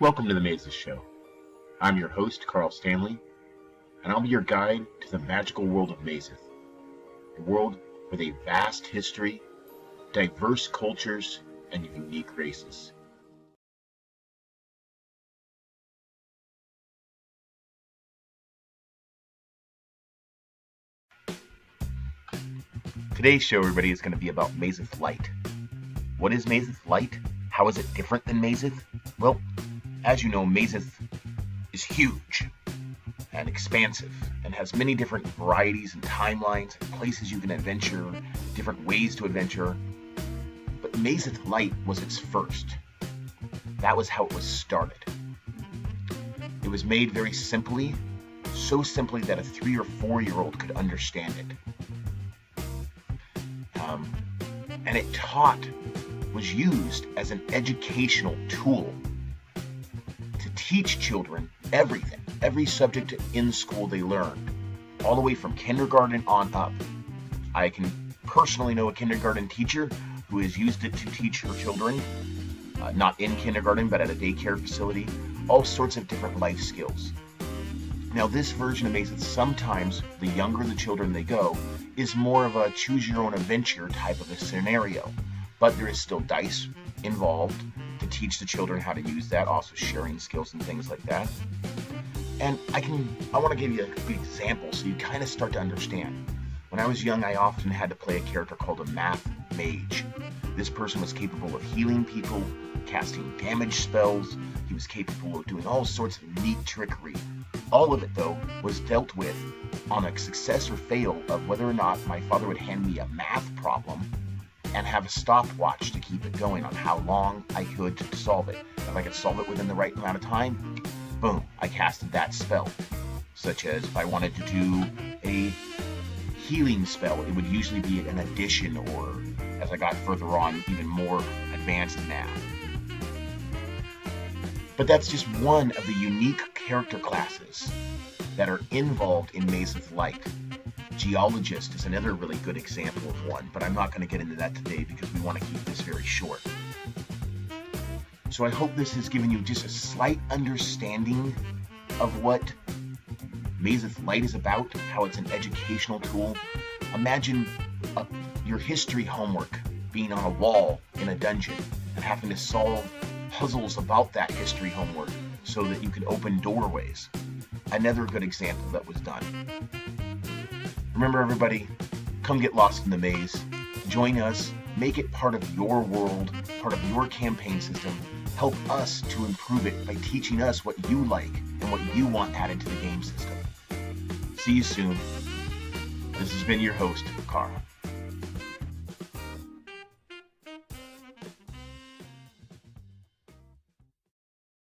Welcome to the Mazith Show. I'm your host, Carl Stanley, and I'll be your guide to the magical world of Mazith, a world with a vast history, diverse cultures, and unique races. Today's show, everybody, is going to be about Mazith Light. What is Mazith Light? How is it different than Mazith? Well, as you know, Mazith is huge and expansive and has many different varieties and timelines and places you can adventure, different ways to adventure. But Mazith Light was its first. That was how it was started. It was made very simply, so simply that a 3 or 4-year-old could understand it. And it was used as an educational tool to teach children everything, every subject in school they learned, all the way from kindergarten on up. I can personally know a kindergarten teacher who has used it to teach her children, not in kindergarten, but at a daycare facility, all sorts of different life skills. Now, this version of Mazith, sometimes the younger the children they go, is more of a choose-your-own-adventure type of a scenario. But there is still dice involved to teach the children how to use that, also sharing skills and things like that. And I want to give you a good example so you kind of start to understand. When I was young, I often had to play a character called a math mage. This person was capable of healing people, casting damage spells. He was capable of doing all sorts of neat trickery. All of it, though, was dealt with on a success or fail of whether or not my father would hand me a math problem and have a stopwatch to keep it going on how long I could solve it. If I could solve it within the right amount of time, boom, I casted that spell. Such as if I wanted to do a healing spell, it would usually be an addition, or as I got further on, even more advanced math. But that's just one of the unique character classes that are involved in Mazith Light. Geologist is another really good example of one, but I'm not going to get into that today because we want to keep this very short. So I hope this has given you just a slight understanding of what Mazith Light is about, how it's an educational tool. Imagine your history homework being on a wall in a dungeon and having to solve puzzles about that history homework so that you can open doorways. Another good example that was done. Remember, everybody, come get lost in the maze. Join us. Make it part of your world, part of your campaign system. Help us to improve it by teaching us what you like and what you want added to the game system. See you soon. This has been your host, Carl.